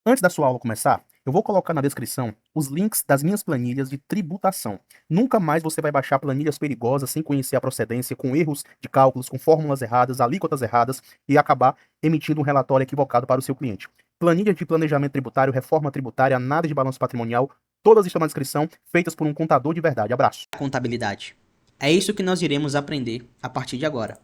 Antes da sua aula começar, eu vou colocar na descrição os links das minhas planilhas de tributação. Nunca mais você vai baixar planilhas perigosas sem conhecer a procedência, com erros de cálculos, com fórmulas erradas, alíquotas erradas e acabar emitindo um relatório equivocado para o seu cliente. Planilhas de planejamento tributário, reforma tributária, nada de balanço patrimonial, todas estão na descrição, feitas por um contador de verdade. Abraço. Contabilidade. É isso que nós iremos aprender a partir de agora.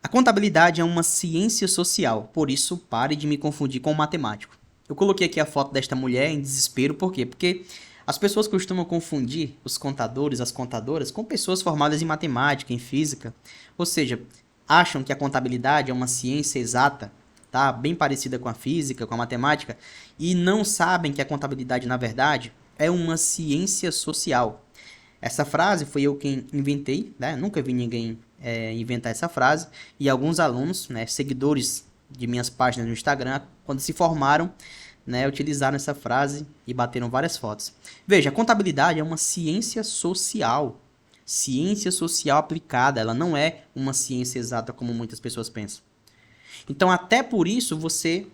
A contabilidade é uma ciência social, por isso pare de me confundir com o matemático. Eu coloquei aqui a foto desta mulher em desespero, por quê? Porque as pessoas costumam confundir os contadores, as contadoras, com pessoas formadas em matemática, em física. Ou seja, acham que a contabilidade é uma ciência exata, tá? Bem parecida com a física, com a matemática, e não sabem que a contabilidade, na verdade, é uma ciência social. Essa frase foi eu quem inventei, né? Nunca vi ninguém inventar essa frase. E alguns alunos, né, seguidores de minhas páginas no Instagram, quando se formaram, né, utilizaram essa frase e bateram várias fotos. Veja, a contabilidade é uma ciência social. Ciência social aplicada, ela não é uma ciência exata como muitas pessoas pensam. Então, até por isso, você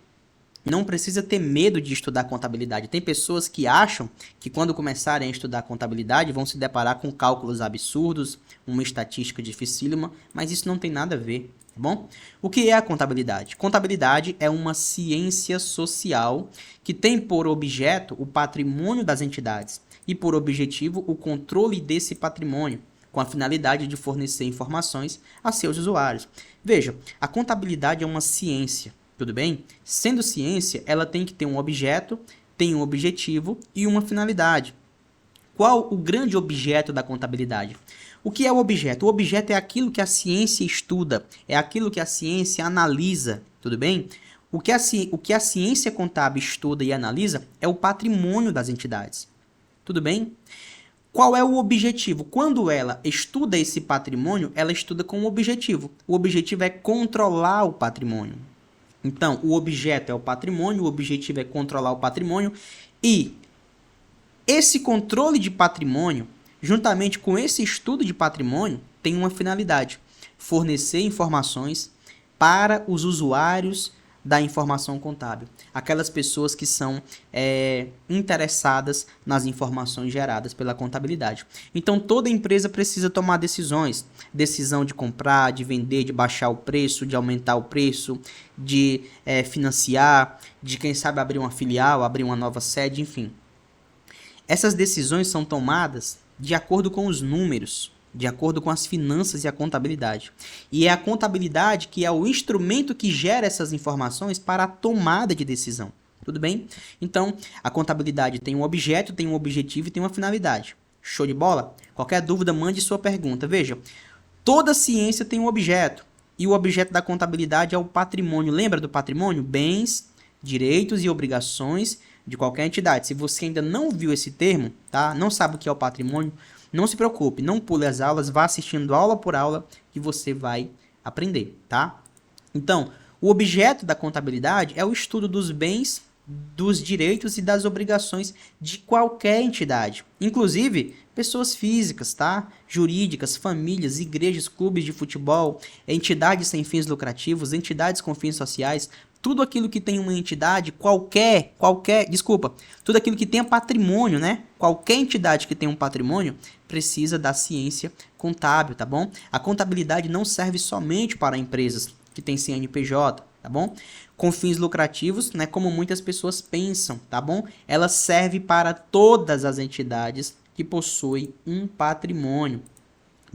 não precisa ter medo de estudar contabilidade. Tem pessoas que acham que quando começarem a estudar contabilidade vão se deparar com cálculos absurdos, uma estatística dificílima, mas isso não tem nada a ver, tá bom? O que é a contabilidade? Contabilidade é uma ciência social que tem por objeto o patrimônio das entidades e por objetivo o controle desse patrimônio, com a finalidade de fornecer informações a seus usuários. Veja, a contabilidade é uma ciência. Tudo bem? Sendo ciência, ela tem que ter um objeto, tem um objetivo e uma finalidade. Qual o grande objeto da contabilidade? O que é o objeto? O objeto é aquilo que a ciência estuda, é aquilo que a ciência analisa, tudo bem? O que a ciência contábil estuda e analisa é o patrimônio das entidades, tudo bem? Qual é o objetivo? Quando ela estuda esse patrimônio, ela estuda com um objetivo. O objetivo é controlar o patrimônio. Então, o objeto é o patrimônio, o objetivo é controlar o patrimônio e esse controle de patrimônio, juntamente com esse estudo de patrimônio, tem uma finalidade: fornecer informações para os usuários da informação contábil, aquelas pessoas que são interessadas nas informações geradas pela contabilidade. Então, toda empresa precisa tomar decisões, decisão de comprar, de vender, de baixar o preço, de aumentar o preço, de financiar, de quem sabe abrir uma filial, abrir uma nova sede, enfim. Essas decisões são tomadas de acordo com os números, de acordo com as finanças e a contabilidade. E é a contabilidade que é o instrumento que gera essas informações para a tomada de decisão. Tudo bem? Então, a contabilidade tem um objeto, tem um objetivo e tem uma finalidade. Show de bola? Qualquer dúvida, mande sua pergunta. Veja, toda ciência tem um objeto. E o objeto da contabilidade é o patrimônio. Lembra do patrimônio? Bens, direitos e obrigações de qualquer entidade. Se você ainda não viu esse termo, tá? Não sabe o que é o patrimônio, não se preocupe, não pule as aulas, vá assistindo aula por aula que você vai aprender, tá? Então, o objeto da contabilidade é o estudo dos bens, dos direitos e das obrigações de qualquer entidade, inclusive pessoas físicas, tá? Jurídicas, famílias, igrejas, clubes de futebol, entidades sem fins lucrativos, entidades com fins sociais, tudo aquilo que tem uma entidade, tudo aquilo que tenha patrimônio, né? Qualquer entidade que tenha um patrimônio precisa da ciência contábil, tá bom? A contabilidade não serve somente para empresas que têm CNPJ, tá bom? Com fins lucrativos, né? Como muitas pessoas pensam, tá bom? Ela serve para todas as entidades que possuem um patrimônio.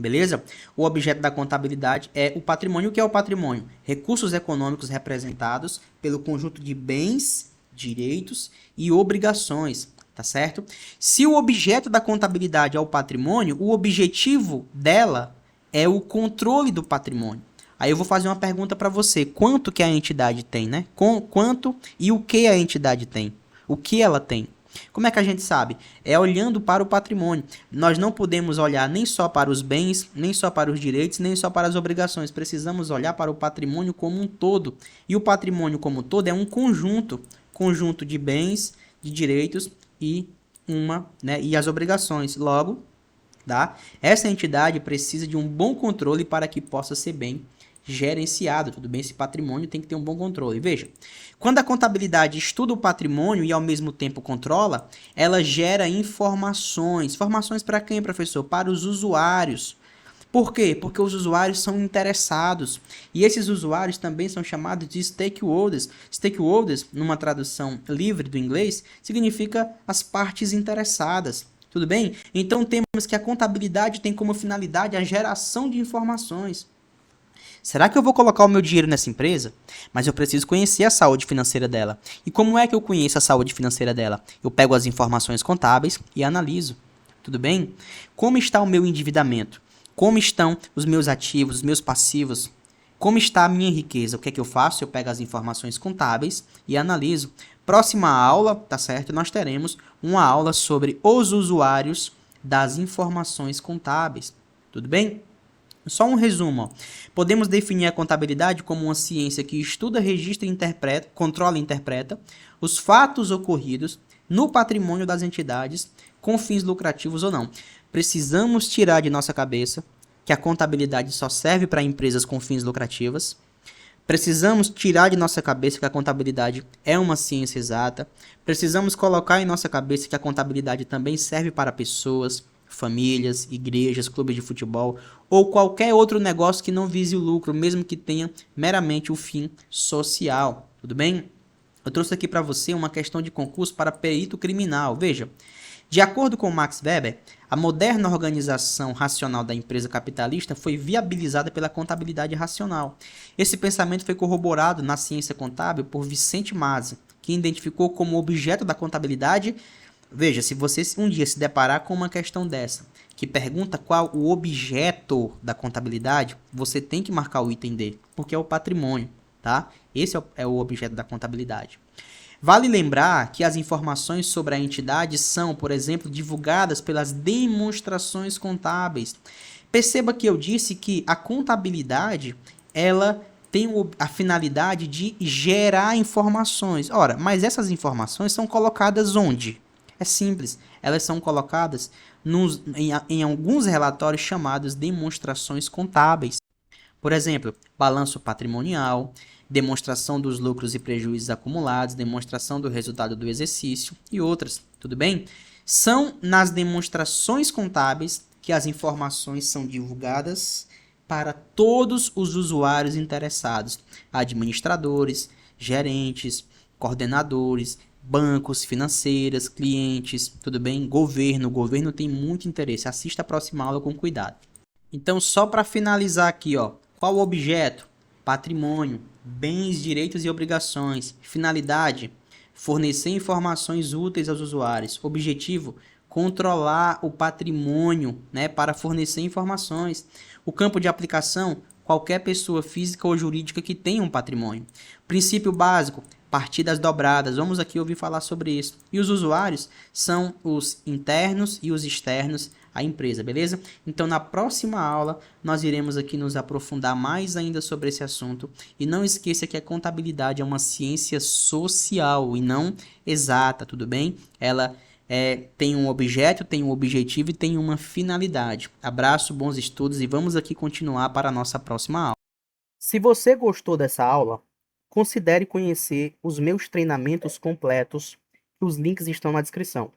Beleza? O objeto da contabilidade é o patrimônio. O que é o patrimônio? Recursos econômicos representados pelo conjunto de bens, direitos e obrigações, tá certo? Se o objeto da contabilidade é o patrimônio, o objetivo dela é o controle do patrimônio. Aí eu vou fazer uma pergunta para você. Quanto que a entidade tem, né? Quanto e o que a entidade tem? O que ela tem? Como é que a gente sabe? É olhando para o patrimônio. Nós não podemos olhar nem só para os bens, nem só para os direitos, nem só para as obrigações. Precisamos olhar para o patrimônio como um todo. E o patrimônio como um todo é um conjunto de bens, de direitos e e as obrigações. Logo, tá? Essa entidade precisa de um bom controle para que possa ser bem gerenciado, tudo bem? Esse patrimônio tem que ter um bom controle. Veja, quando a contabilidade estuda o patrimônio e ao mesmo tempo controla, ela gera informações. Informações para quem, professor? Para os usuários. Por quê? Porque os usuários são interessados. E esses usuários também são chamados de stakeholders. Stakeholders, numa tradução livre do inglês, significa as partes interessadas. Tudo bem? Então temos que a contabilidade tem como finalidade a geração de informações. Será que eu vou colocar o meu dinheiro nessa empresa? Mas eu preciso conhecer a saúde financeira dela. E como é que eu conheço a saúde financeira dela? Eu pego as informações contábeis e analiso. Tudo bem? Como está o meu endividamento? Como estão os meus ativos, os meus passivos? Como está a minha riqueza? O que é que eu faço? Eu pego as informações contábeis e analiso. Próxima aula, tá certo? Nós teremos uma aula sobre os usuários das informações contábeis. Tudo bem? Só um resumo. Ó. Podemos definir a contabilidade como uma ciência que estuda, registra, interpreta, controla e interpreta os fatos ocorridos no patrimônio das entidades com fins lucrativos ou não. Precisamos tirar de nossa cabeça que a contabilidade só serve para empresas com fins lucrativas. Precisamos tirar de nossa cabeça que a contabilidade é uma ciência exata. Precisamos colocar em nossa cabeça que a contabilidade também serve para pessoas, famílias, igrejas, clubes de futebol ou qualquer outro negócio que não vise o lucro, mesmo que tenha meramente o fim social. Tudo bem? Eu trouxe aqui para você uma questão de concurso para perito criminal. Veja, de acordo com Max Weber, a moderna organização racional da empresa capitalista foi viabilizada pela contabilidade racional. Esse pensamento foi corroborado na ciência contábil por Vicente Mazzi, que identificou como objeto da contabilidade. Veja, se você um dia se deparar com uma questão dessa, que pergunta qual o objeto da contabilidade, você tem que marcar o item D, porque é o patrimônio, tá? Esse é o objeto da contabilidade. Vale lembrar que as informações sobre a entidade são, por exemplo, divulgadas pelas demonstrações contábeis. Perceba que eu disse que a contabilidade, ela tem a finalidade de gerar informações. Ora, mas essas informações são colocadas onde? É simples, elas são colocadas em alguns relatórios chamados demonstrações contábeis. Por exemplo, balanço patrimonial, demonstração dos lucros e prejuízos acumulados, demonstração do resultado do exercício e outras, tudo bem? São nas demonstrações contábeis que as informações são divulgadas para todos os usuários interessados, administradores, gerentes, coordenadores, bancos, financeiras, clientes, tudo bem? O governo tem muito interesse. Assista a próxima aula com cuidado. Então, só para finalizar aqui, ó, qual o objeto? Patrimônio, bens, direitos e obrigações. Finalidade: fornecer informações úteis aos usuários. Objetivo: controlar o patrimônio, né, para fornecer informações. O campo de aplicação: qualquer pessoa física ou jurídica que tenha um patrimônio. Princípio básico: partidas dobradas. Vamos aqui ouvir falar sobre isso. E os usuários são os internos e os externos à empresa, beleza? Então, na próxima aula, nós iremos aqui nos aprofundar mais ainda sobre esse assunto. E não esqueça que a contabilidade é uma ciência social e não exata, tudo bem? Ela tem um objeto, tem um objetivo e tem uma finalidade. Abraço, bons estudos e vamos aqui continuar para a nossa próxima aula. Se você gostou dessa aula, considere conhecer os meus treinamentos completos, os links estão na descrição.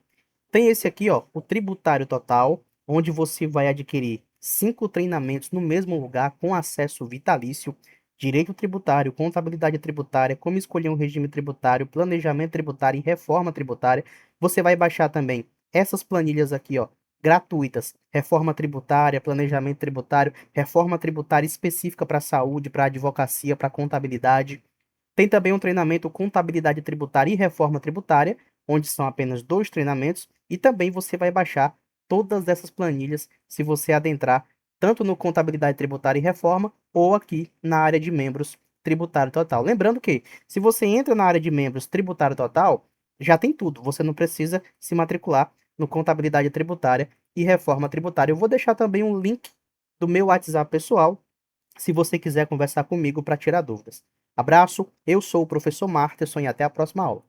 Tem esse aqui, ó, o Tributário Total, onde você vai adquirir 5 treinamentos no mesmo lugar com acesso vitalício, direito tributário, contabilidade tributária, como escolher um regime tributário, planejamento tributário e reforma tributária. Você vai baixar também essas planilhas aqui, ó, gratuitas, reforma tributária, planejamento tributário, reforma tributária específica para saúde, para advocacia, para contabilidade. Tem também um treinamento Contabilidade Tributária e Reforma Tributária, onde são apenas 2 treinamentos, e também você vai baixar todas essas planilhas se você adentrar tanto no Contabilidade Tributária e Reforma ou aqui na área de membros Tributário Total. Lembrando que se você entra na área de membros Tributário Total, já tem tudo, você não precisa se matricular no Contabilidade Tributária e Reforma Tributária. Eu vou deixar também um link do meu WhatsApp pessoal, se você quiser conversar comigo para tirar dúvidas. Abraço, eu sou o professor Marterson e até a próxima aula.